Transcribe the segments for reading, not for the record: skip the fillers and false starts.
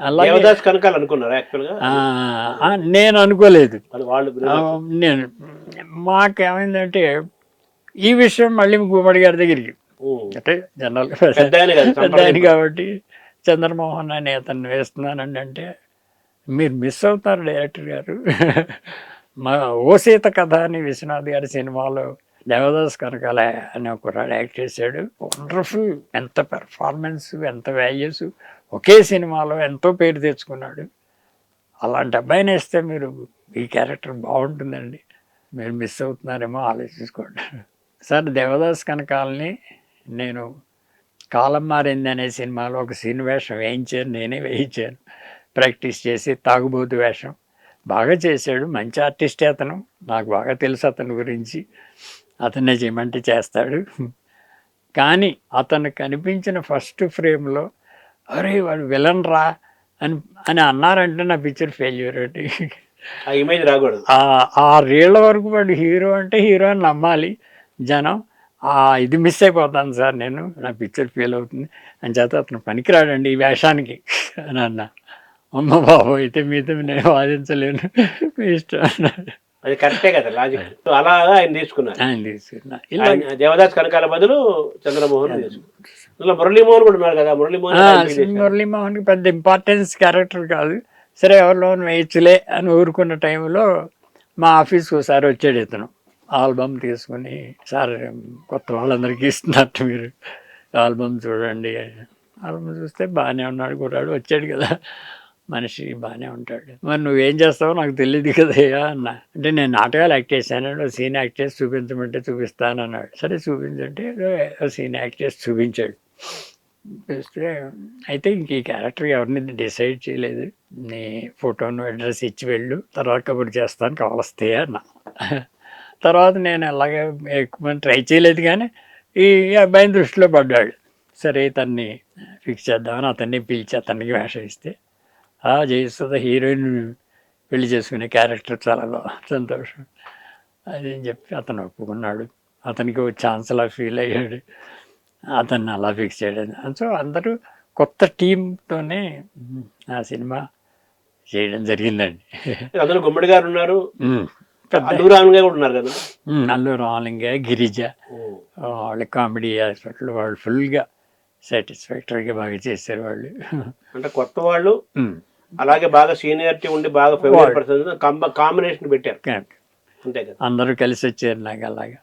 అలాగే దేవదాస్ కనకాలు అనుకున్నారు యాక్చువల్గా. నేను అనుకోలేదు. వాళ్ళు నేను మాకేమైందంటే ఈ విషయం మళ్ళీ గుమ్మడి గారి దగ్గరికి, అంటే జనరల్ పెద్ద ఆయన కదా, పెద్ద ఆయన కాబట్టి చంద్రమోహన్ అని అతన్ని వేస్తున్నానండి అంటే, మీరు మిస్ అవుతారు డైరెక్టర్ గారు. మా ఓ సీత కథ అని విశ్వనాథ్ గారి సినిమాలో దేవదాస్ కనకాల అని ఒక కుర్రాడు యాక్ట్ చేశాడు. వండర్ఫుల్, ఎంత పెర్ఫార్మెన్స్, ఎంత వాల్యూస్, ఒకే సినిమాలో ఎంతో పేరు తెచ్చుకున్నాడు. అలాంటి అబ్బాయిని వేస్తే మీరు ఈ క్యారెక్టర్ బాగుంటుందండి, మీరు మిస్ అవుతున్నారేమో ఆలోచించుకోండి సార్. దేవదాస్ కనకాలని నేను కాలం మారింది అనే సినిమాలో ఒక సీన్ వేషం వేయించాను, నేనే వేయించాను. ప్రాక్టీస్ చేసి తాగుబోతు వేషం బాగా చేశాడు. మంచి ఆర్టిస్టే అతను, నాకు బాగా తెలుసు అతని గురించి. అతన్నే చేయమంటే చేస్తాడు. కానీ అతను కనిపించిన ఫస్ట్ ఫ్రేమ్లో అరే వాడు విలన్ రా అని అని అన్నారంటే నా పిక్చర్ ఫెయిల్యూర్ అండి. ఆ ఇమేజ్ రాకూడదు. ఆ రీళ్ళ వరకు వాడు హీరో అంటే హీరో అని నమ్మాలి జనం. ఇది మిస్ అయిపోతాను సార్ నేను, నా పిక్చర్ ఫెయిల్ అవుతుంది అని చేత అతను పనికిరాడండి ఈ వేషానికి అని అన్నా. అమ్మ బాబు అయితే మీతో నేను వాదించలేను, మీ ఇష్టం అన్నాడు. అది కరెక్టే కదా లాజిక్. అలాగా ఆయన తీసుకున్నారు. ఇలా దేవదాస్ కనకాల బదులు చంద్రమోహన్ తీసుకున్నారు. మురళీమోహన్ కూడా ఉన్నారు కదా. మురళీమోహన్కి పెద్ద ఇంపార్టెన్స్ క్యారెక్టర్ కాదు, సరే ఎవరిలో వేయచ్చులే అని ఊరుకున్న టైంలో మా ఆఫీస్కి ఒకసారి వచ్చాడు ఇతను. ఆల్బమ్ తీసుకుని, సార్ కొత్త వాళ్ళందరికీ ఇస్తున్నట్టు మీరు ఆల్బమ్ చూడండి. ఆల్బమ్ చూస్తే బాగానే ఉన్నాడు కుర్రాడు, వచ్చాడు కదా మనిషి బాగానే ఉంటాడు. మరి నువ్వేం చేస్తావో నాకు తెలియదు కదయ్యా అన్న. అంటే నేను నాటకాలు యాక్ట్ చేశాను, సీన్ యాక్ట్ చేసి చూపించమంటే చూపిస్తాను అన్నాడు. సరే చూపించంటే సీన్ యాక్ట్ చేసి చూపించాడు. చూస్తే అయితే ఇంక ఈ క్యారెక్టర్ ఎవరిని డిసైడ్ చేయలేదు, నీ ఫోటోను అడ్రస్ ఇచ్చి వెళ్ళు, తర్వాత కబుర్ చేస్తాను కావలిస్తే అన్న. తర్వాత నేను అలాగే ఎక్కువ ట్రై చేయలేదు, కానీ ఈ అబ్బాయిని దృష్టిలో పడ్డాడు. సరే ఇతన్ని ఫిక్స్ చేద్దామని అతన్ని పిలిచి అతనికి వేషం ఇస్తే, జయసుధ హీరోయిన్ పెళ్లి చేసుకునే క్యారెక్టర్ చాలా సంతోషం అది అని చెప్పి అతను ఒప్పుకున్నాడు. అతనికి ఒక ఛాన్స్లా ఫీల్ అయ్యాడు, అతన్ని అలా ఫిక్స్ చేయడం. సో అందరూ కొత్త టీంతోనే ఆ సినిమా చేయడం జరిగిందండి. అందులో గుమ్మడి గారు ఉన్నారు, అల్లు రామలింగ, గిరిజ, వాళ్ళ కామెడీ ఆస్పెక్ట్లు వాళ్ళు ఫుల్గా సాటిస్ఫాక్టరీగా బాగా చేశారు వాళ్ళు. అంటే కొత్త వాళ్ళు అలాగే బాగా సీనియారిటీ ఉండి బాగా కాంబినేషన్ పెట్టారు అంతే కదా. అందరూ కలిసి వచ్చారు నాకు అలాగా.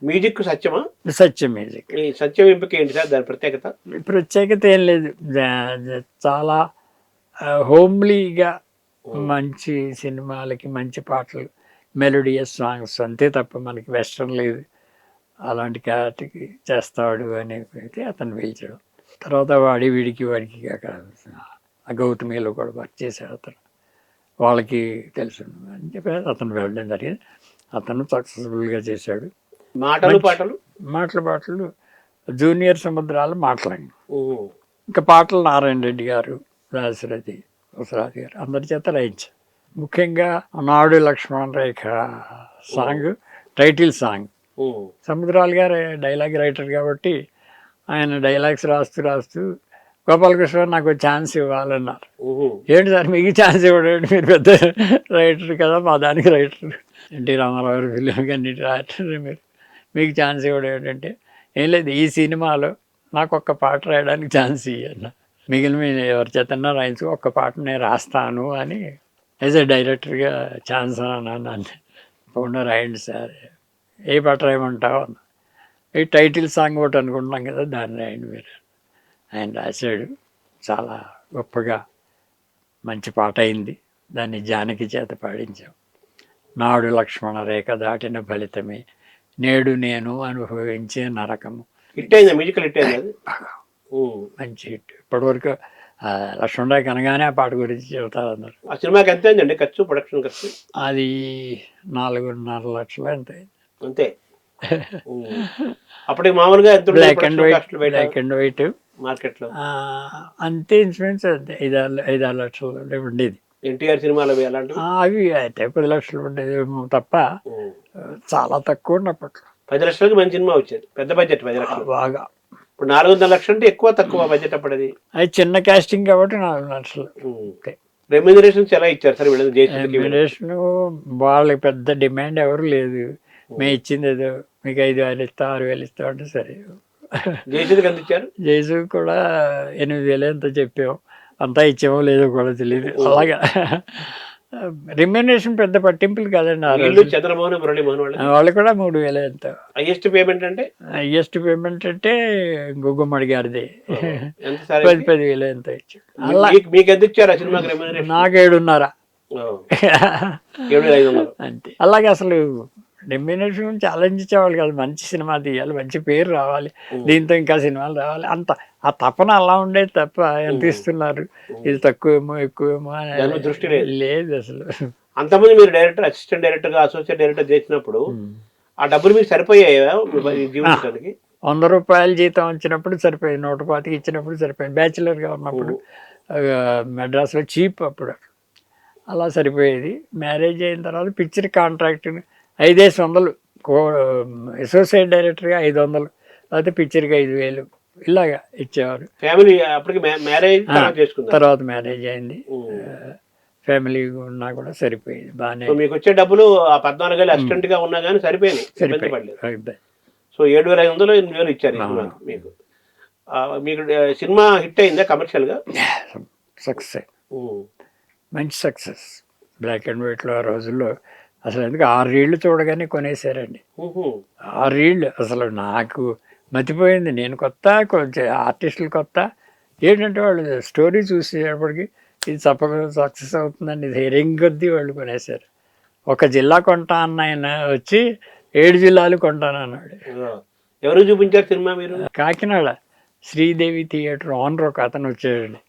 మ్యూజిక్ సత్యమా? సత్యం మ్యూజిక్. సత్యం ఎంపిక ఏంటి సార్, దాని ప్రత్యేకత? ప్రత్యేకత ఏం లేదు, చాలా హోమ్లీగా మంచి సినిమాలకి మంచి పాటలు, మెలోడియస్ సాంగ్స్ అంతే తప్ప మనకి వెస్ట్రన్ లేదు. అలాంటి క్యారెక్టర్కి చేస్తాడు అని అయితే అతను పిలిచాడు. తర్వాత వాడికి అక్కడ గౌతమిలో కూడా వర్క్ చేశాడు అతను, వాళ్ళకి తెలుసు అని చెప్పి అతను వెళ్ళడం జరిగింది. అతను సక్సెస్ఫుల్గా చేశాడు. పాటలు జూనియర్ సముద్రాలు మాట్లాడి, ఇంకా పాటలు నారాయణ రెడ్డి గారు, రాజశ్రీ ఉసరాజు గారు అందరి చేత రాయించారు. ముఖ్యంగా నాడు లక్ష్మణ రేఖ సాంగ్ టైటిల్ సాంగ్. సముద్రాలు గారు డైలాగ్ రైటర్ కాబట్టి ఆయన డైలాగ్స్ రాస్తూ గోపాలకృష్ణ నాకు ఛాన్స్ ఇవ్వాలన్నారు. ఏంటి సార్ మీకు ఛాన్స్ ఇవ్వడం, మీరు పెద్ద రైటర్ కదా, మా దానికి రైటర్, ఎన్టీ రామారావు గారు ఫిలిం అన్నిటి రైటర్, మీకు ఛాన్స్ ఇవ్వడం ఏంటంటే, ఏం లేదు ఈ సినిమాలో నాకు ఒక్క పాట రాయడానికి ఛాన్స్ ఇవ్వన్న, మిగిలిన మీరు ఎవరి చేతన్నా రాయించుకో, ఒక్క పాట నేను రాస్తాను అని యాజ్ ఎ డైరెక్టర్గా ఛాన్స్ అన్నాను. తప్పకుండా రాయండి సార్, ఏ పాట రాయమంటావు అన్న. ఈ టైటిల్ సాంగ్ ఒకటి అనుకుంటున్నాం కదా, దాన్ని రాయండి మీరు. ఆయన రాశాడు, చాలా గొప్పగా మంచి పాట అయింది. దాన్ని జానకి చేత పాడించాం. నాడు లక్ష్మణ రేఖ దాటిన ఫలితమే నేడు నేను అనుభవించే నరకము. మంచి హిట్. ఇప్పటివరకు లక్ష్మణ రేఖ అనగానే ఆ పాట గురించి చెబుతారు అందరు. ఆ సినిమాకి ఎంత అయిందండి ఖర్చు, ప్రొడక్షన్ ఖర్చు? అది 4.5 లక్షలు ఎంత అయింది అంతే. అప్పటికి మామూలుగా బ్లాక్ అండ్ వైట్ మార్కెట్లో అంతే. ఇన్సూరెన్స్ అంతే 5-6 లక్షలు ఉండేది. ఎన్టీఆర్ సినిమాలు అవి అయితే 10 లక్షలు ఉండేది తప్ప చాలా తక్కువ ఉన్నప్పట్లో. 10 లక్షలకి మంచి సినిమా వచ్చేది, పెద్ద బడ్జెట్ 10 లక్షలు బాగా. ఇప్పుడు 400 లక్షలు అంటే ఎక్కువ తక్కువ బడ్జెట్ అప్పుడు అది? అది చిన్న కాస్టింగ్ కాబట్టి 4 లక్షలు. రెమ్యూనరేషన్స్ ఎలా ఇచ్చారు సార్ వీళ్ళకి? జయసుధకి రెమ్యునరేషన్ వాళ్ళకి పెద్ద డిమాండ్ ఎవరు లేదు. మేము ఇచ్చింది ఏదో మీకు 5,000 ఇస్తా 6,000 ఇస్తా అంటే సరే. జయసుధకి ఎంత ఇచ్చారు? జైసు కూడా 8,000 ఎంతో చెప్పాం, అంతా ఇచ్చామో లేదో కూడా తెలియదు. అలాగా రెమ్యునరేషన్ పెద్ద పట్టింపులు కాదండి. వీళ్ళు చంద్రమోహన్ మురళీమోహన్ వాళ్ళు కూడా 3,000 ఎంతో. హైయెస్ట్ పేమెంట్ అంటే? హైయెస్ట్ పేమెంట్ అంటే గుమ్మడి గారిది ఎంత సార్? 10,000 ఎంతో ఇచ్చాడు. అలా మీకు ఎంత ఇచ్చారు ఆ సినిమాకి రెమ్యూనరేషన్? నాకు 7,500 7,500 అంతే. అలాగే అసలు రెమ్యునరేషన్ గురించి ఆలోచించేవాళ్ళు కాదు. మంచి సినిమా తీయాలి, మంచి పేరు రావాలి, దీంతో ఇంకా సినిమాలు రావాలి, అంత ఆ తపన అలా ఉండేది తప్ప ఎంత ఇస్తున్నారు ఇది తక్కువేమో ఎక్కువేమో అని దృష్టి లేదు అసలు. అంతమంది మీరు డైరెక్టర్, అసిస్టెంట్ డైరెక్టర్ గా, అసోసియేట్ డైరెక్టర్ చేసినప్పుడు ఆ డబ్బులు మీకు సరిపోయాయా జీవించడానికి? 100 రూపాయల జీతం వచ్చినప్పుడు సరిపోయింది, 125 ఇచ్చినప్పుడు సరిపోయింది. బ్యాచులర్గా ఉన్నప్పుడు మెడ్రాస్లో చీప్ అప్పుడు అలా సరిపోయేది. మ్యారేజ్ అయిన తర్వాత పిక్చర్ కాంట్రాక్ట్ 5,500, అసోసియేట్ డైరెక్టర్గా 500, లేకపోతే పిక్చర్కి 5,000 ఇలాగా ఇచ్చేవారు. ఫ్యామిలీ అప్పటికి మ్యారేజ్ తర్వాత మ్యారేజ్ అయింది, ఫ్యామిలీ ఉన్నా కూడా సరిపోయేది బాగానే. మీకు వచ్చే డబ్బులు ఆ 14,000 అసిస్టెంట్ గా ఉన్నా కానీ సరిపోయినాయి. సో 7,500 8,000 ఇచ్చారు మీకు. మీకు సినిమా హిట్ అయిందా కమర్షియల్ గా? సక్సెస్, మంచి సక్సెస్. బ్లాక్ అండ్ వైట్లో ఆ రోజుల్లో అసలు ఎందుకు 6 రీళ్లు చూడగానే కొనేసారండి. 6 రీళ్లు అసలు నాకు మతిపోయింది. నేను కొత్త, కొంచెం ఆర్టిస్టులు కొత్త. ఏంటంటే వాళ్ళు స్టోరీ చూసేటప్పటికి ఇది తప్పకుండా సక్సెస్ అవుతుందండి, ధైర్యం కొద్దీ వాళ్ళు కొనేసారు. ఒక జిల్లా కొంటా అన్న ఆయన వచ్చి 7 జిల్లాలు కొంటానన్నాడు. ఎవరు చూపించారు సినిమా మీరు? కాకినాడ శ్రీదేవి థియేటర్ ఓనర్ ఒక అతను వచ్చాడండి,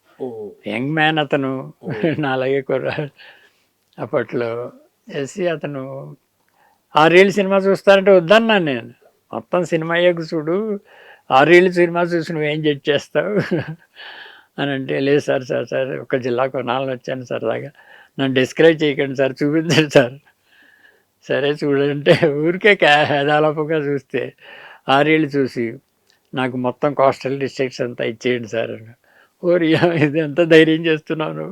యంగ్ మ్యాన్ అతను, నాలాగే కుర్రాడు అప్పట్లో. చేసి అతను 6 రీళ్ళు సినిమా చూస్తారంటే వద్దన్నాను నేను. మొత్తం సినిమా అయ్యాక చూడు, 6 రీళ్ళు సినిమా చూసి నువ్వేం జడ్జ్ చేస్తావు అని అంటే, లేదు సార్ సార్ సార్ ఒక జిల్లా కొనాలని వచ్చాను సరదాగా, నన్ను డిస్కరేజ్ చేయకండి సార్, చూపించండి సార్. సరే చూడంటే ఊరికే హేదాలపుగా చూస్తే 6 రీళ్ళు చూసి నాకు మొత్తం కోస్టల్ డిస్ట్రిక్ట్స్ అంతా ఇచ్చేయండి సార్ అని. ఓరి ఇది ఎంత ధైర్యం చేస్తున్నావు,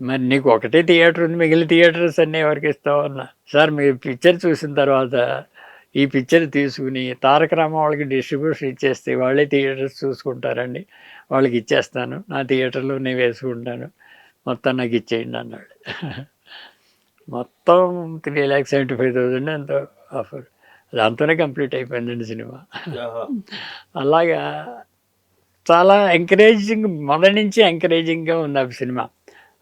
మరి నీకు ఒకటే థియేటర్ ఉంది, మిగిలిన థియేటర్స్ అన్నీ ఎవరికి ఇస్తావు అన్నా. సార్ మీరు పిక్చర్ చూసిన తర్వాత ఈ పిక్చర్ తీసుకుని తారక రామ వాళ్ళకి డిస్ట్రిబ్యూషన్ ఇచ్చేస్తే వాళ్ళే థియేటర్స్ చూసుకుంటారండి, వాళ్ళకి ఇచ్చేస్తాను, నా థియేటర్లో నేను వేసుకుంటాను, మొత్తం నాకు ఇచ్చేయండి అన్నాడు. మొత్తం 3,75,000 ఎంతో ఆఫర్. దాంతోనే కంప్లీట్ అయిపోయిందండి సినిమా. అలాగా చాలా ఎంకరేజింగ్, మొదటి నుంచి ఎంకరేజింగ్గా ఉంది ఆ సినిమా.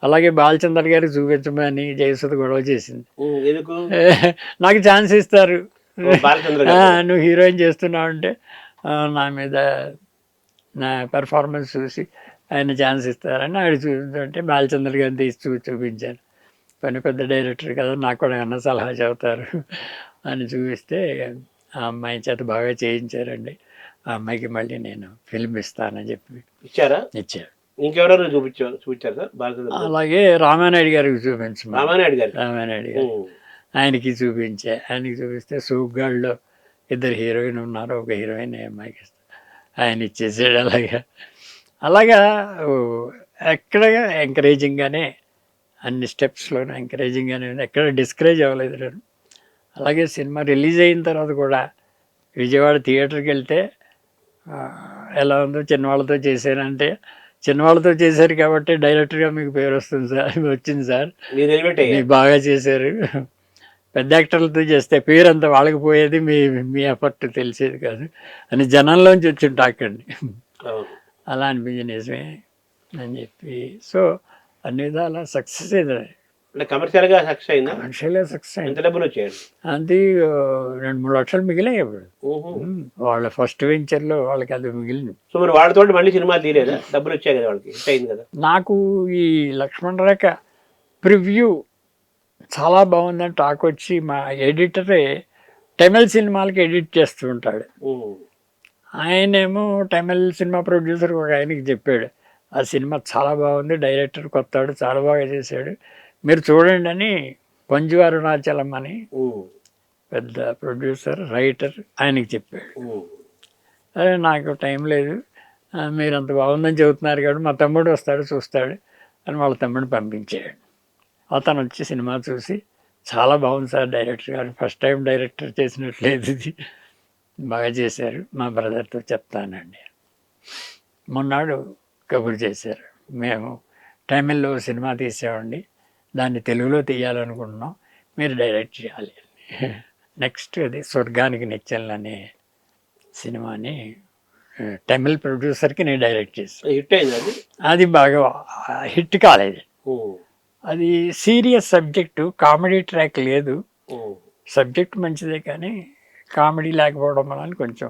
అలాగే బాలచంద్ర గారికి చూపించమని జయసుధ గొడవ చేసింది. నాకు ఛాన్స్ ఇస్తారు, నువ్వు హీరోయిన్ చేస్తున్నావు అంటే నా మీద నా పెర్ఫార్మెన్స్ చూసి ఆయన ఛాన్స్ ఇస్తారని ఆవిడ చూపించంటే బాలచంద్ర గారిని తీసి చూపించాను. పెద్ద డైరెక్టర్ కదా, నాకు కూడా ఏమన్నా సలహా చెబుతారు అని చూపిస్తే ఆ అమ్మాయి చేత బాగా చేయించారండి. ఆ అమ్మాయికి మళ్ళీ నేను ఫిల్మ్ ఇస్తానని చెప్పి ఇచ్చారు. ఇంకెవరైనా చూపించారు సార్ బాలచంద్ర? అలాగే రామానాయుడు గారికి చూపించమని, రామానాయుడు గారు ఆయనకి చూపించే. ఆయనకి చూపిస్తే సూగ్గాళ్ళలో 2 హీరోయిన్ ఉన్నారు, ఒక హీరోయిన్ అమ్మాయికి ఇస్తా, ఆయన ఇచ్చేసాడు. అలాగా ఎక్కడ ఎంకరేజింగ్గానే, అన్ని స్టెప్స్లోనూ ఎంకరేజింగ్గానే, ఎక్కడ డిస్కరేజ్ అవ్వలేదు నేను. అలాగే సినిమా రిలీజ్ అయిన తర్వాత కూడా విజయవాడ థియేటర్కి వెళ్తే ఎలా ఉందో, చిన్నవాళ్ళతో చేశానంటే, చిన్నవాళ్ళతో చేశారు కాబట్టి డైరెక్టర్గా మీకు పేరు వస్తుంది సార్, వచ్చింది సార్, మీకు బాగా చేశారు. పెద్ద యాక్టర్లతో చేస్తే పేరు అంతా వాళ్ళకి పోయేది, మీ ఎఫర్ట్ తెలిసేది కాదు అని జనంలోంచి వచ్చి టాకండి. అలా అనిపించింది, నిజమే అని చెప్పి. సో అన్ని విధాలా సక్సెస్ అయింది. కమర్షియల్గా సక్సెస్ అయిందా? కమర్షియల్గా సక్సెస్ అయింది. ఎంత డబ్బులు వచ్చాయండి? అది 2-3 లక్షలు మిగిలాయి అప్పుడు. వాళ్ళ ఫస్ట్ వెంచర్లో వాళ్ళకి అది మిగిలింది. సో మరి వాళ్ళతో మళ్ళీ సినిమా తీయలేదా? డబ్బులు వచ్చాయి కదా వాళ్ళకి, హిట్ అయింది కదా. నాకు ఈ లక్ష్మణ రేఖ ప్రివ్యూ చాలా బాగుందని టాక్ వచ్చి, మా ఎడిటరే తమిళ సినిమాలకి ఎడిట్ చేస్తూ ఉంటాడు, ఆయనేమో తమిళ సినిమా ప్రొడ్యూసర్ ఒక ఆయనకి చెప్పాడు, ఆ సినిమా చాలా బాగుంది, డైరెక్టర్ కొత్తాడు, చాలా బాగా చేశాడు, మీరు చూడండి అని. పంజు అరుణాచలం అని పెద్ద ప్రొడ్యూసర్ రైటర్, ఆయనకి చెప్పాడు. అరే నాకు టైం లేదు, మీరు అంత బాగుందని చెబుతున్నారు కాబట్టి మా తమ్ముడు వస్తాడు చూస్తాడు అని వాళ్ళ తమ్ముడిని పంపించాడు. అతను వచ్చి సినిమా చూసి చాలా బాగుంది సార్ డైరెక్టర్ గారు, ఫస్ట్ టైం డైరెక్టర్ చేసినట్లేదు ఇది, బాగా చేశారు, మా బ్రదర్తో చెప్తానండి. మొన్నాడు కబురు చేశారు, మేము తమిళ్లో సినిమా తీసామండి, దాన్ని తెలుగులో తీయాలనుకుంటున్నాం, మీరు డైరెక్ట్ చేయాలి. నెక్స్ట్ అది స్వర్గానికి నిచ్చెనలు అనే సినిమాని తమిళ్ ప్రొడ్యూసర్కి నేను డైరెక్ట్ చేశాను. హిట్ అయింది అది? అది బాగా హిట్ కాలేదు. అది సీరియస్ సబ్జెక్టు, కామెడీ ట్రాక్ లేదు. సబ్జెక్ట్ మంచిదే కానీ కామెడీ లేకపోవడం వల్ల కొంచెం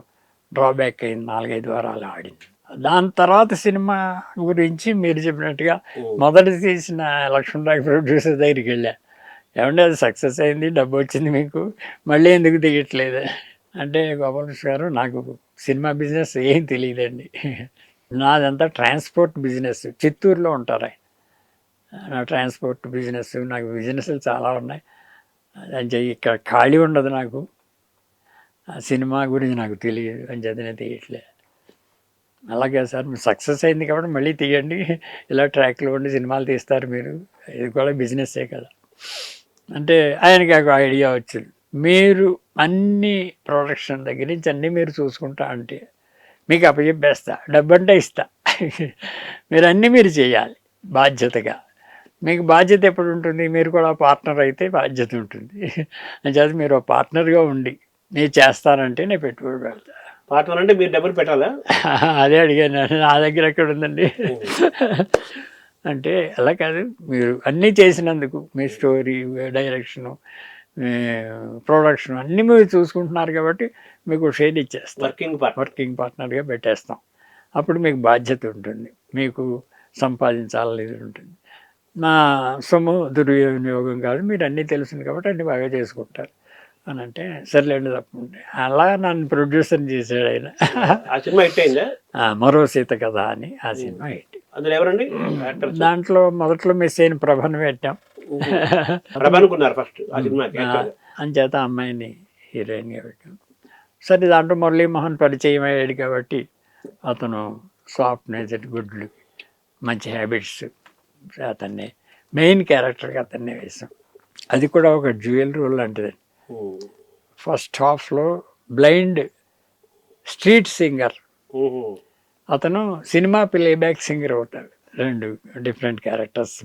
డ్రాబ్యాక్ అయింది. 4-5 వారాలు ఆడింది. దాని తర్వాత సినిమా గురించి మీరు చెప్పినట్టుగా మొదట తీసిన లక్ష్మణరావు ప్రొడ్యూసర్ దగ్గరికి వెళ్ళా, ఏమంటే అది సక్సెస్ అయింది, డబ్బు వచ్చింది, మీకు మళ్ళీ ఎందుకు తీయట్లేదు అంటే, గోపాలకృష్ణ గారు నాకు సినిమా బిజినెస్ ఏం తెలియదండి, నాదంతా ట్రాన్స్పోర్ట్ బిజినెస్, చిత్తూరులో ఉంటారు ఆయన, నా ట్రాన్స్పోర్ట్ బిజినెస్, నాకు బిజినెస్లు చాలా ఉన్నాయి, అని ఇక్కడ ఖాళీ ఉండదు నాకు, సినిమా గురించి నాకు తెలియదు అని చదివిన తీయట్లేదు. అలాగే సార్ మీరు సక్సెస్ అయింది కాబట్టి మళ్ళీ తీయండి, ఇలా ట్రాక్లో ఉండి సినిమాలు తీస్తారు మీరు, ఇది కూడా బిజినెస్సే కదా అంటే ఆయనకి ఒక ఐడియా వచ్చింది, మీరు అన్ని ప్రొడక్షన్ దగ్గర నుంచి అన్నీ మీరు చూసుకుంటా అంటే మీకు అప్పచెప్పేస్తా, డబ్బు అంటే ఇస్తా, మీరు అన్నీ మీరు చేయాలి బాధ్యతగా, మీకు బాధ్యత ఎప్పుడు ఉంటుంది, మీరు కూడా పార్ట్నర్ అయితే బాధ్యత ఉంటుంది, అని మీరు పార్ట్నర్గా ఉండి నేను చేస్తానంటే నేను పెట్టుబడి పెడతా. పార్ట్నర్ అంటే మీరు డబ్బులు పెట్టాలా? అదే అడిగాను, నా దగ్గర ఎక్కడ ఉందండి అంటే, అలా కాదు, మీరు అన్నీ చేసినందుకు మీ స్టోరీ, డైరెక్షను, ప్రొడక్షన్ అన్నీ మీరు చూసుకుంటున్నారు కాబట్టి మీకు షేర్ ఇచ్చేస్తాం, వర్కింగ్ పార్ట్నర్గా పెట్టేస్తాం, అప్పుడు మీకు బాధ్యత ఉంటుంది, మీకు సంపాదించాలనేది ఉంటుంది, నా సొమ్ము దుర్వినియోగం కాదు, మీరు అన్నీ తెలిసింది కాబట్టి అన్నీ బాగా చేసుకుంటారు అని అంటే, సర్లేండి తప్పండి, అలా నన్ను ప్రొడ్యూసర్ చేశాడు ఆయన. ఆ సినిమా హిట్ అయిందా? మరో సీత కథ అని ఆ సినిమా హిట్. అందులో ఎవరండి? దాంట్లో మొదట్లో మిస్ అయిన ప్రభను పెట్టాం, ఫస్ట్ ఆ సినిమాకి అంచేత అమ్మాయిని హీరోయిన్గా పెట్టాం. సరే దాంట్లో మురళీమోహన్ పరిచయం అయ్యాడు కాబట్టి అతను సాఫ్ట్ నేచర్, గుడ్లు, మంచి హ్యాబిట్స్, అతన్ని మెయిన్ క్యారెక్టర్గా అతన్నే వేసాం. అది కూడా ఒక డ్యూయల్ రోల్ లాంటిదండి. ఫస్ట్ హాఫ్లో బ్లైండ్ స్ట్రీట్ సింగర్, అతను సినిమా ప్లేబ్యాక్ సింగర్ అవుతాడు, 2 డిఫరెంట్ క్యారెక్టర్స్,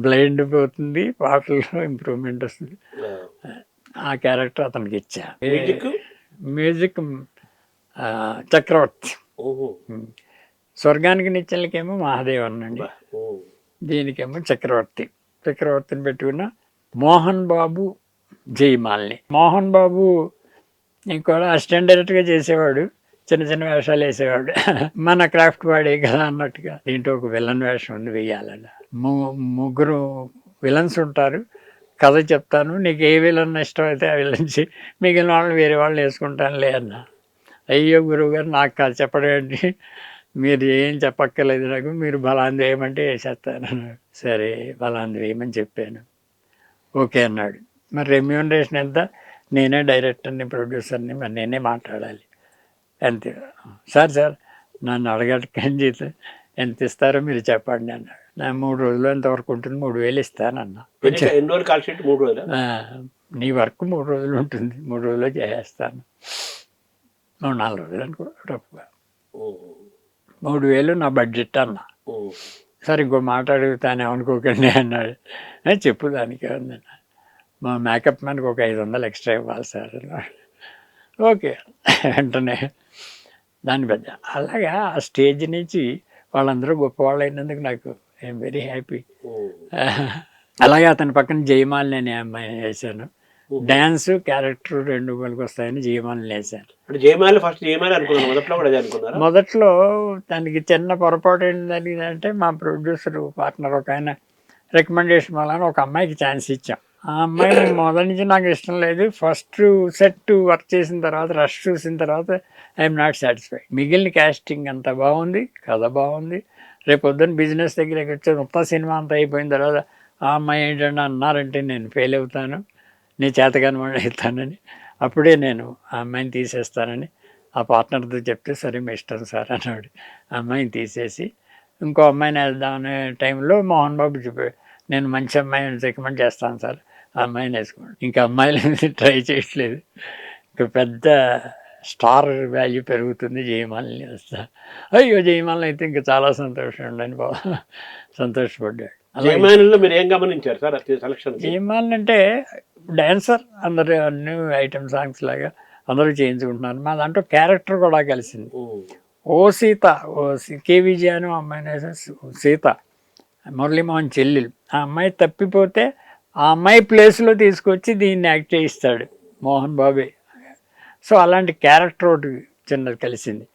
బ్లైండ్ పోతుంది, పాటల్లో ఇంప్రూవ్మెంట్ వస్తుంది, ఆ క్యారెక్టర్ అతనికి ఇచ్చా. మ్యూజిక్ చక్రవర్తి, స్వర్గానికి నిచ్చెనలకేమో మహాదేవన్ అండి, దీనికేమో చక్రవర్తిని పెట్టుకున్న మోహన్ బాబు జయమాలిని. మోహన్ బాబు కూడా అసిస్టెంట్ డైరెక్టర్గా చేసేవాడు, చిన్న చిన్న వేషాలు వేసేవాడు, మన క్రాఫ్ట్ వాడే కదా అన్నట్టుగా. దీంట్లో ఒక విలన్ వేషం ఉంది, వెయ్యాలన్న. 3 విలన్స్ ఉంటారు, కథ చెప్తాను, నీకు ఏ విలన్ ఇష్టమైతే ఆ విలన్స్, మిగిలిన వాళ్ళు వేరే వాళ్ళు వేసుకుంటానులే అన్న. అయ్యో గురువు గారు నాకు కథ చెప్పడం ఏంటి, మీరు ఏం చెప్పక్కర్లేదు నాకు, మీరు బలాంది వేయమంటే వేసేస్తాను. సరే బలాంది వేయమని చెప్పాను, ఓకే అన్నాడు. మరి రెమ్యూనరేషన్ ఎంత, నేనే డైరెక్టర్ని, ప్రొడ్యూసర్ని, మరి నేనే మాట్లాడాలి, అంతే. సార్ నన్ను అడగటం జీతం ఎంత ఇస్తారో మీరు చెప్పండి అన్నాడు. నా 3 రోజులు ఎంతవరకు ఉంటుంది, 3,000 ఇస్తానన్నా. నీ వర్క్ 3 రోజులు ఉంటుంది, 3 రోజుల్లో చేసేస్తాను, 4 రోజులు అనుకో రఫ్గా, 3,000 నా బడ్జెట్ అన్నా. సరే ఇంకో మాట అడుగుతానే అనుకోకండి అన్నాడు. చెప్పు దానికి ఏముందన్నా, మా మేకప్ మ్యాన్కి ఒక 500 ఎక్స్ట్రా ఇవ్వాలి సార్ అన్నాడు. ఓకే వెంటనే దాని పెద్ద అలాగా ఆ స్టేజ్ నుంచి వాళ్ళందరూ గొప్పవాళ్ళు అయినందుకు నాకు ఐఎమ్ వెరీ హ్యాపీ. అలాగే అతని పక్కన జయమాలిని అనే అమ్మాయిని వేశాను, డ్యాన్స్ క్యారెక్టర్ 2 పనికి వస్తాయని జయమాలిని వేశాను. మొదట్లో దానికి చిన్న పొరపాటు ఏంటంటే, మా ప్రొడ్యూసర్ పార్ట్నర్ ఒక ఆయన రికమెండేషన్ వల్ల ఒక అమ్మాయికి ఛాన్స్ ఇచ్చాం. ఆ అమ్మాయిని మొదటి నుంచి నాకు ఇష్టం లేదు, ఫస్ట్ సెట్ వర్క్ చేసిన తర్వాత, రష్ చూసిన తర్వాత ఐఎమ్ నాట్ సాటిస్ఫైడ్. మిగిలిన క్యాస్టింగ్ అంతా బాగుంది, కథ బాగుంది, రేపు పొద్దున్న బిజినెస్ దగ్గరికి వచ్చే మొత్తం సినిమా అంతా అయిపోయిన తర్వాత ఆ అమ్మాయి ఏంటంటే అన్నారంటే నేను ఫెయిల్ అవుతాను, నీ చేతగాని వాడు అవుతానని, అప్పుడే నేను ఆ అమ్మాయిని తీసేస్తానని ఆ పార్ట్నర్తో చెప్తే సరే మీ ఇష్టం సార్ అన్నాడు. ఆ అమ్మాయిని తీసేసి ఇంకో అమ్మాయిని వేద్దామనే టైంలో మోహన్ బాబు చెప్పాడు, నేను మంచి అమ్మాయిని రికమెండ్ చేస్తాను సార్, ఆ అమ్మాయిని వేసుకోండి. ఇంకా అమ్మాయిలు ట్రై చేయట్లేదు, ఇంకా పెద్ద స్టార్ వాల్యూ పెరుగుతుంది, జయమాలని వస్తా. అయ్యో జయమాలని అయితే ఇంకా చాలా సంతోషం ఉండని బాబు సంతోషపడ్డాడు. జయమాలలో మీరు ఏం గమనించారు సార్ సెలక్షన్? జయమాలని అంటే డాన్సర్, అందరు అన్ని ఐటమ్ సాంగ్స్ లాగా అందరూ చేయించుకుంటున్నారు. మా దాంట్లో క్యారెక్టర్ కూడా కలిసింది. ఓ సీత, కే విజయ అని అమ్మాయిని సీత, మురళీమోహన్ చెల్లెలు. ఆ అమ్మాయి తప్పిపోతే ఆ అమ్మాయి ప్లేస్లో తీసుకొచ్చి దీన్ని యాక్ట్ చేయిస్తాడు మోహన్ బాబే. సో అలాంటి క్యారెక్టర్ ఒకటి చిన్నది కలిసింది.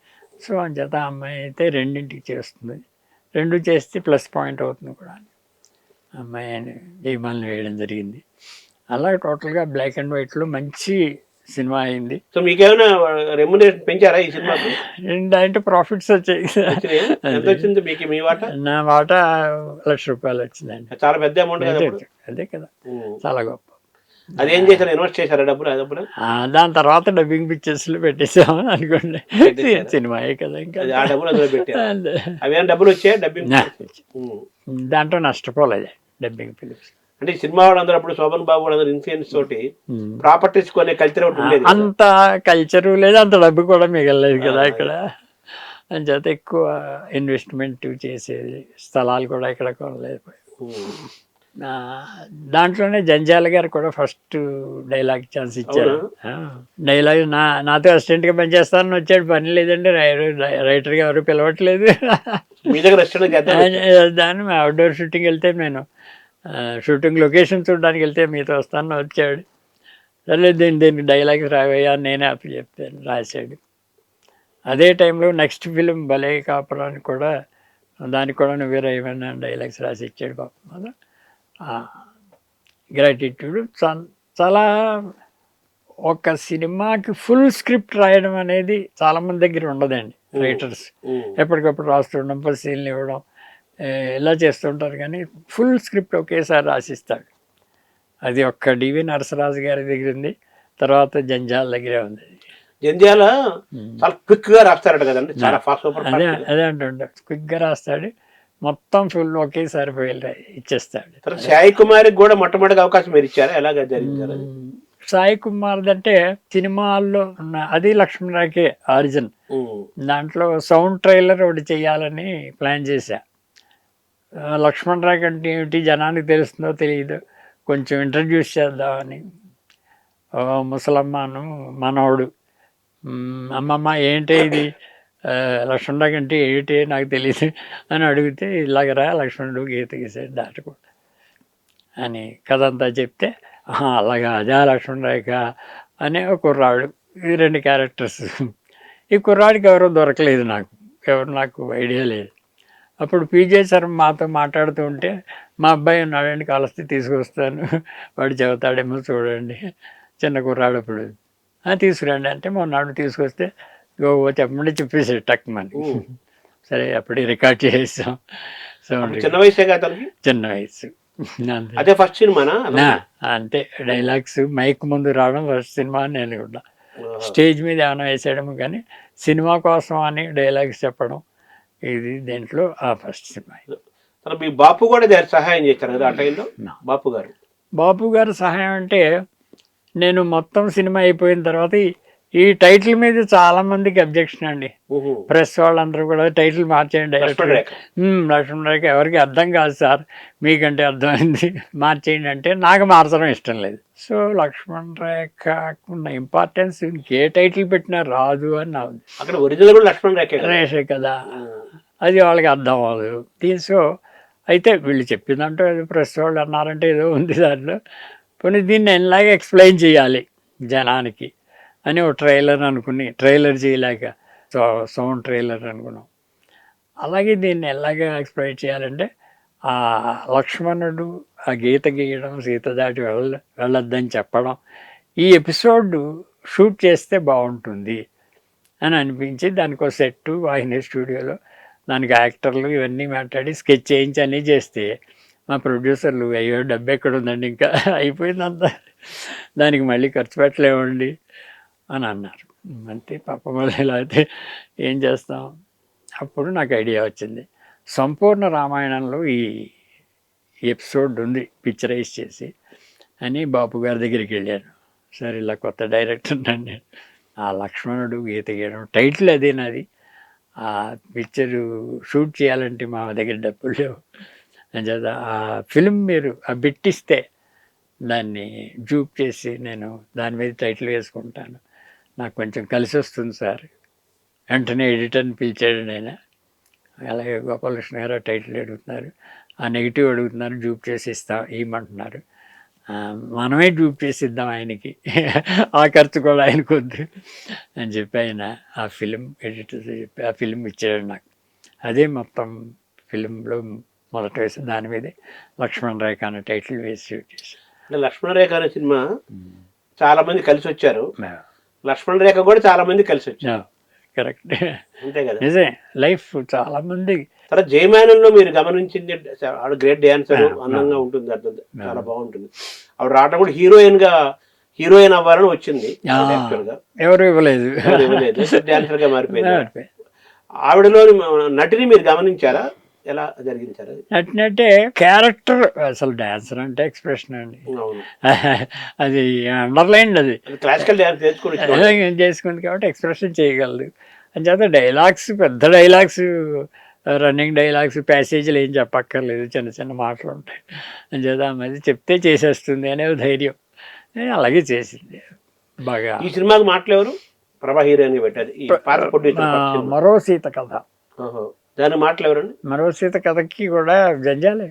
సో అంచేత ఆ అమ్మాయి అయితే రెండింటికి చేస్తుంది, రెండు చేస్తే ప్లస్ పాయింట్ అవుతుంది కూడా. అమ్మాయి జయమాలని వేయడం జరిగింది. అలా టోటల్గా బ్లాక్ అండ్ వైట్లో మంచి సినిమా అయింది. సో మీకేమైనా రెమ్యునరేషన్ పెంచారా ఈ సినిమాకి? దాంట్లో ప్రాఫిట్స్ వచ్చాయి. ఎంత వచ్చింది మీకు మీ వాటా? నా వాటా ₹1,00,000 వచ్చిందండి. చాలా పెద్ద అమౌంట్ కదా. అదే కదా, చాలా గొప్ప. అదేం చేశారు, ఇన్వెస్ట్ చేశారా డబ్బులు? డబ్బులు దాని తర్వాత డబ్బింగ్ పిక్చర్స్లో పెట్టేసామని అనుకోండి, సినిమాయే కదా ఇంకా. ఆ డబ్బులు అందులో పెట్టారు. అవేం డబ్బులు వచ్చాయి డబ్బింగ్? దాంట్లో నష్టపోలేదు డబ్బింగ్ ఫిలిమ్స్. అంటే సినిమా వాడు అందరూ అప్పుడు శోభన్ బాబు అందరూ ఇన్ఫ్లుయెన్స్ తోటి ప్రాపర్టీస్ కొనే కల్చర్ ఒకటి ఉండేది. అంత కల్చరు లేదు, అంత డబ్బు కూడా మిగలలేదు కదా ఇక్కడ. అంచేత ఎక్కువ ఇన్వెస్ట్మెంట్ చేసేది, స్థలాలు కూడా ఇక్కడ కొనలేదు. దాంట్లోనే జంజాల గారు కూడా ఫస్ట్ డైలాగ్ ఛాన్స్ ఇచ్చారు. డైలాగ్ నాతో అసిస్టెంట్గా పనిచేస్తానని వచ్చాడు, పని లేదండి, రైటర్గా ఎవరు పిలవట్లేదు. దాన్ని అవుట్డోర్ షూటింగ్ వెళ్తే, నేను షూటింగ్ లొకేషన్ చూడడానికి వెళ్తే మీతో వస్తాను వచ్చాడు. సరే దీనికి డైలాగ్స్ రావయ్యా నేనే అప్పు చెప్తాను, రాశాడు. అదే టైంలో నెక్స్ట్ ఫిలిం భలే కాపురానికి కూడా, దానికి కూడా నువ్వే ఏమైనా డైలాగ్స్ రాసి ఇచ్చాడు పాపం. గ్రాటిట్యూడ్. చాలా ఒక సినిమాకి ఫుల్ స్క్రిప్ట్ రాయడం అనేది చాలామంది దగ్గర ఉండదండి. రైటర్స్ ఎప్పటికప్పుడు రాస్తుండడం, పరిశీలన ఇవ్వడం ఇలా చేస్తుంటారు, కానీ ఫుల్ స్క్రిప్ట్ ఒకేసారి రాసిస్తాడు. అది ఒక్క డివి నరసరాజు గారి దగ్గర ఉంది, తర్వాత జంజాల దగ్గరే ఉంది. జంజాల చాలా క్విక్గా రాస్తారట కదండి, చాలా ఫాస్ట్. అదే అంటుండే, క్విక్గా రాస్తాడు, మొత్తం ఫుల్ ఒకేసారి ఇచ్చేస్తాడు. సాయి కుమార్కి కూడా మొట్టమొదటి అవకాశం మీరు ఇచ్చారా, ఎలాగ జరిగింది? సాయి కుమార్ అంటే సినిమాల్లో ఉన్న అది లక్ష్మణరావుకే ఆరిజిన్. దాంట్లో సౌండ్ ట్రైలర్ ఒకటి చేయాలని ప్లాన్ చేశా. లక్ష్మణరావు అంటే ఏమిటి జనానికి తెలుస్తుందో తెలియదు, కొంచెం ఇంట్రడ్యూస్ చేద్దామని. ముసలమ్మను మనవడు, అమ్మమ్మ ఏంటి ఇది లక్ష్మణరావు అంటే ఏంటి నాకు తెలియదు అని అడిగితే, ఇలాగరా లక్ష్మణుడు గీత గీసాడు దాటకుండా అని కథ అంతా చెప్తే, అలాగా అదే లక్ష్మణరావుక అనే ఒక కుర్రాడు. ఈ రెండు క్యారెక్టర్స్. ఈ కుర్రాడికి ఎవరో దొరకలేదు, నాకు ఐడియా లేదు. అప్పుడు పీజే సార్ మాతో మాట్లాడుతూ ఉంటే, మా అబ్బాయి ఉన్నాడండి కలిస్తే తీసుకొస్తాను, వాడు చెబుతాడేమో చూడండి, చిన్న కుర్రాడు అప్పుడు తీసుకురండి అంటే మొన్నాడు తీసుకొస్తే చెప్పమంటే చెప్పేసాడు టక్మని. సరే అప్పుడే రికార్డ్ చేసాం. సో చిన్న వయసే కదా, చిన్న వయసు. అదే ఫస్ట్ సినిమానా? అంతే, డైలాగ్స్ మైక్ ముందు రావడం ఫస్ట్ సినిమా అని నేను కూడా. స్టేజ్ మీద ఏమైనా వేసేయడం, కానీ సినిమా కోసం అని డైలాగ్స్ చెప్పడం ఇది దేంట్లో ఆ ఫస్ట్ సినిమా. మీ బాపు కూడా సహాయం చేశారు కదా ఆ టైంలో? బాపు గారు సహాయం అంటే, నేను మొత్తం సినిమా అయిపోయిన తర్వాత ఈ టైటిల్ మీద చాలా మందికి అబ్జెక్షన్ అండి. ప్రెస్ వాళ్ళందరూ కూడా టైటిల్ మార్చేయండి డైరెక్టర్. లక్ష్మణరావుకి ఎవరికి అర్థం కాదు సార్, మీకంటే అర్థమైంది, మార్చేయండి అంటే నాకు మార్చడం ఇష్టం లేదు. సో లక్ష్మణరావు ఉన్న ఇంపార్టెన్స్ ఇంకే టైటిల్ పెట్టినా రాదు అని నా రేషే కదా, అది వాళ్ళకి అర్థం అవ్వదు. సో అయితే వీళ్ళు చెప్పిందంటే అది ప్రెస్ వాళ్ళు అన్నారంటే ఏదో ఉంది దాంట్లో, కొన్ని దీన్ని ఎలాగే ఎక్స్ప్లెయిన్ చేయాలి జనానికి అని ఒక ట్రైలర్ అనుకుని, ట్రైలర్ చేయలేక సౌండ్ ట్రైలర్ అనుకున్నాం. అలాగే దీన్ని ఎలాగ ఎక్స్ప్లెయిన్ చేయాలంటే, ఆ లక్ష్మణుడు ఆ గీత గీయడం, సీత దాటి వెళ్ళొద్దని చెప్పడం, ఈ ఎపిసోడ్ షూట్ చేస్తే బాగుంటుంది అని అనిపించి దానికో సెట్టు వాహిని స్టూడియోలో దానికి యాక్టర్లు ఇవన్నీ మాట్లాడి స్కెచ్ చేయించి అన్నీ చేస్తే, మా ప్రొడ్యూసర్లు అయ్యో డబ్బు ఎక్కడ ఉందండి ఇంకా అయిపోయిందంతా, దానికి మళ్ళీ ఖర్చు పెట్టలేమండి అని అన్నారు. అంతే పాపం వాళ్ళు ఇలా అయితే ఏం చేస్తాం. అప్పుడు నాకు ఐడియా వచ్చింది, సంపూర్ణ రామాయణంలో ఈ ఎపిసోడ్ ఉంది పిక్చరైజ్ చేసి అని బాపు గారి దగ్గరికి వెళ్ళాను. సరే ఇలా కొత్త డైరెక్టర్ నన్ను, ఆ లక్ష్మణుడు గీత గీయడం టైటిల్ అదే నాది. ఆ పిక్చరు షూట్ చేయాలంటే మా దగ్గర డబ్బులు లేవు అని చేత ఆ ఫిల్మ్ మీరు ఆ బిట్టిస్తే దాన్ని జూప్ చేసి నేను దాని మీద టైటిల్ వేసుకుంటాను, నాకు కొంచెం కలిసి వస్తుంది సార్. వెంటనే ఎడిటర్ని పిలిచాడు ఆయన. అలాగే గోపాలకృష్ణ గారు టైటిల్ అడుగుతున్నారు, ఆ నెగిటివ్ అడుగుతున్నారు, జూప్ చేసి ఇవ్వమంటున్నారు, మనమే జూప్ చేసి ఇద్దాం ఆయనకి, ఆ ఖర్చు కూడా ఆయనకు వద్దు అని చెప్పి ఆయన ఆ ఫిలిం ఎడిటర్ చెప్పి ఆ ఫిలిం ఇచ్చాడు నాకు. అదే మొత్తం ఫిలింలో మొదట వేసి దాని మీదే లక్ష్మణ్ రేఖ అనే టైటిల్ వేసి షూట్ చేశాను. లక్ష్మణ రేఖ అనే సినిమా చాలా మంది కలిసి వచ్చారు, లక్ష్మణ రేఖ కూడా చాలా మంది కలిసి వచ్చారు. కరెక్ట్, అంతే కదా, నిజమే. లైఫ్ చాలా మంది. తర్వాత జయమానంలో మీరు గమనించింది, ఆవిడ గ్రేట్ డాన్సర్, అందంగా ఉంటుంది, అర్థం చాలా బాగుంటుంది. ఆవిడ రావడం కూడా హీరోయిన్ అవ్వాలని వచ్చింది, ఎవరు ఇవ్వలేదు, డాన్సర్ గా మారిపోయింది. ఆవిడలో నటిని మీరు గమనించారా, ఎలా జరిగింది సార్? నటినంటే క్యారెక్టర్, అసలు డాన్సర్ అంటే ఎక్స్ప్రెషన్ అండి, అది అండర్లైన్, అది క్లాసికల్ డాన్స్ చేసుకుంది కాబట్టి ఎక్స్ప్రెషన్ చేయగలదు. అని చేత డైలాగ్స్, పెద్ద డైలాగ్స్, రన్నింగ్ డైలాగ్స్, ప్యాసేజీలు ఏం చెప్పక్కర్లేదు, చిన్న చిన్న మాటలు ఉంటాయి. అని చేత అది చెప్తే చేసేస్తుంది అనే ధైర్యం, అలాగే చేసింది బాగా. ఈ సినిమాకి మాటలు ప్రభా హీరోయిన్ పెట్టారు, మరో సీత కథ. దాని మాటలు ఎవరండి? మరో సీత కథకి కూడా జంజాలే,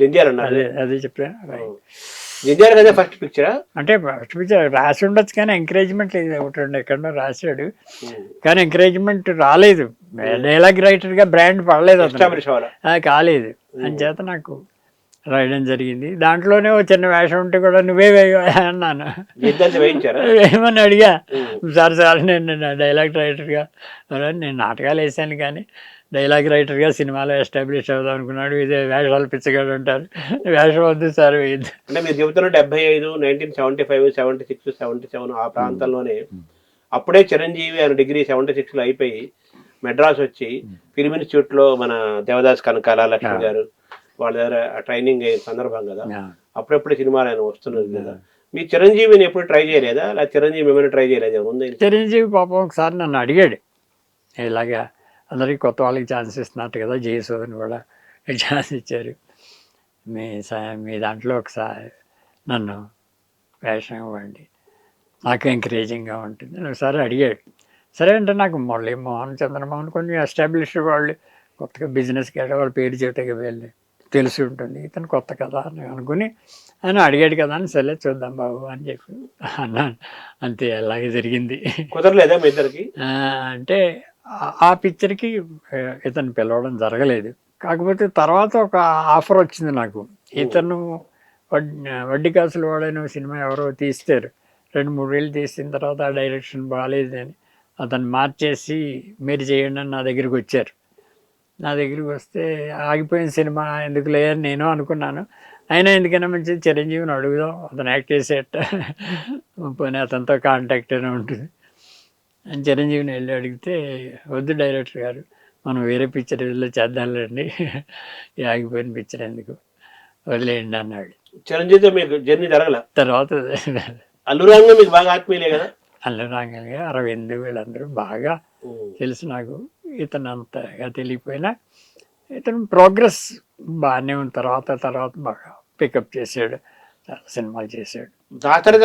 జంజాలన్నారు. అదే చెప్పాను. జంజాల కదా ఫస్ట్ పిక్చరా? అంటే ఫస్ట్ పిక్చర్ రాసి ఉండొచ్చు కానీ ఎంకరేజ్మెంట్ లేదు, ఒకటి ఎక్కడో రాశాడు కానీ ఎంకరేజ్మెంట్ రాలేదు. డైలాగ్ రైటర్గా బ్రాండ్ పడలేదు, కాలేదు. అని చేత నాకు రాయడం జరిగింది. దాంట్లోనే ఒక చిన్న వేషం ఉంటే కూడా నువ్వే అన్నాను, ఏమని అడిగా. సార్ నేను డైలాగ్ రైటర్గా, నేను నాటకాలు వేసాను కానీ డైలాగ్ రైటర్గా సినిమాలో ఎస్టాబ్లిష్ అవుదాం అనుకున్నాడు, ఇదే వేషాలు పిచ్చగాడు అంటారు, వేషం వద్దు సార్ వేయద్దు. అంటే మీరు చెబుతున్న 75, 1975, 76, 77 ఆ ప్రాంతంలోనే అప్పుడే చిరంజీవి ఆయన డిగ్రీ 76లో అయిపోయి మెడ్రాస్ వచ్చి ఫిల్మ్ ఇన్స్టిట్యూట్లో మన దేవదాస్ కనకాల లక్ష్మి గారు వాళ్ళ దగ్గర ట్రైనింగ్ అయిన సందర్భం కదా, అప్పుడెప్పుడు సినిమాలు ఆయన వస్తున్నారు కదా. మీ చిరంజీవిని ఎప్పుడు ట్రై చేయలేదా, లేదా చిరంజీవి మిమ్మల్ని ట్రై చేయలేదా? చిరంజీవి పాపం ఒకసారి నన్ను అడిగాడు, ఇలాగా అందరికీ కొత్త వాళ్ళకి ఛాన్స్ ఇస్తున్నట్టు కదా, జయసూదని కూడా ఛాన్స్ ఇచ్చారు, మీ దాంట్లో ఒకసారి నన్ను వేషం ఇవ్వండి, నాకు ఎంకరేజింగ్గా ఉంటుంది అని ఒకసారి అడిగాడు. సరే అంటే నాకు మురళీమోహన్, చంద్రమోహన్ కొంచెం ఎస్టాబ్లిష్డ్ వాళ్ళు, కొత్తగా బిజినెస్కి వాళ్ళ పేరు చెబుతాకి వెళ్ళి తెలిసి ఉంటుంది, ఇతను కొత్త కదా అని అనుకుని ఆయన అడిగాడు కదా అని సరే చూద్దాం బాబు అని చెప్పి అన్నాను. అంతే, అలాగే జరిగింది. కుదరలేదా మీ ఇద్దరికి? అంటే ఆ పిక్చర్కి ఇతను పిలవడం జరగలేదు. కాకపోతే తర్వాత ఒక ఆఫర్ వచ్చింది నాకు, ఇతను వడ్డీ కాసులు వాడైన సినిమా ఎవరో తీస్తారు, 2-3 ఏళ్ళు తీసిన తర్వాత ఆ డైరెక్షన్ బాగాలేదని అతను మార్చేసి మీరు చేయండి అని నా దగ్గరికి వచ్చారు. నా దగ్గరికి వస్తే ఆగిపోయిన సినిమా ఎందుకు లేదని నేను అనుకున్నాను. అయినా ఎందుకైనా మంచిది చిరంజీవిని అడుగుదాం, అతను యాక్ట్ చేసేట పోనీ అతనితో కాంటాక్ట్ అయినా ఉంటుంది అని చిరంజీవిని వెళ్ళి అడిగితే, వద్దు డైరెక్టర్ గారు, మనం వేరే పిక్చర్ ఏదో చేద్దాంలేండి, ఆగిపోయిన పిక్చర్ ఎందుకు, వదిలేయండి అన్నాడు. చిరంజీవితో మీకు జర్నీ జరగల తర్వాత అల్లురాంగ మీకు బాగా ఆత్మీయులే కదా? అల్లురాంగ, అరవింద్ వీళ్ళందరూ బాగా తెలుసు నాకు. ఇతను అంతగా తెలియపోయినా ఇతను ప్రోగ్రెస్ బాగానే ఉన్న తర్వాత బాగా పికప్ చేసాడు, చాలా సినిమాలు చేశాడు. దాసరి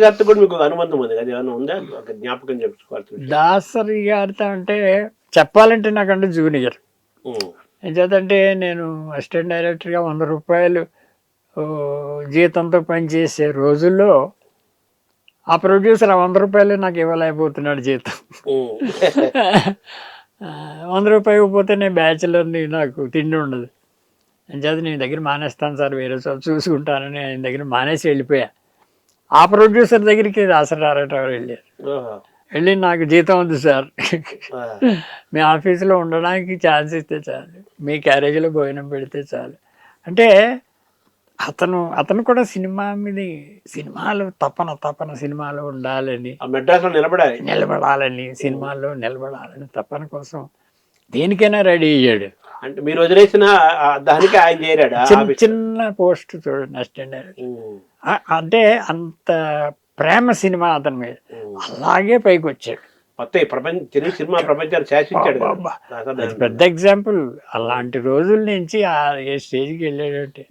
గారితో కూడా మీకు అనుబంధం ఉంది కదా, ఏమైనా ఉందా జ్ఞాపకం చెప్పుకోవాలి? దాసరి గారితో అంటే చెప్పాలంటే నాకంటే జూనియర్. ఏం చేద్దంటే నేను అసిస్టెంట్ డైరెక్టర్గా 100 రూపాయలు జీతంతో పనిచేసే రోజుల్లో ఆ ప్రొడ్యూసర్ 100 రూపాయలు నాకు ఇవ్వలేకపోతున్నాడు జీతం. 100 రూపాయలు ఇవ్వకపోతే నేను బ్యాచులర్ని, నాకు తిండి ఉండదు. అంచేత నేను దగ్గర మానేస్తాను సార్, వేరే చోట చూసుకుంటానని ఆయన దగ్గర మానేసి వెళ్ళిపోయా. ఆ ప్రొడ్యూసర్ దగ్గరికి దాసరావు వెళ్ళారు. వెళ్ళి నాకు జీతం ఉంది సార్, మీ ఆఫీసులో ఉండడానికి ఛాన్స్ ఇస్తే చాలు, మీ క్యారేజీలో భోజనం పెడితే చాలు అంటే అతను కూడా సినిమా మీద సినిమాలు తపన సినిమాలు ఉండాలని, ఆ మెడ్రాస్లో నిలబడాలని, సినిమాల్లో నిలబడాలని తపన కోసం దేనికైనా రెడీ అయ్యాడు. అంటే మీరు వదిలేసిన దానికి ఆయన చేరాడు చిన్న పోస్ట్ చూడండి, అసిస్టెంట్ డైరెక్టర్. అంటే అంత ప్రేమ సినిమా అతని మీద, అలాగే పైకి వచ్చాడు. మొత్తం తెలుగు సినిమా ప్రపంచాన్ని శాసించాడు. పెద్ద ఎగ్జాంపుల్. అలాంటి రోజుల నుంచి ఏ స్టేజ్కి వెళ్ళాడంటే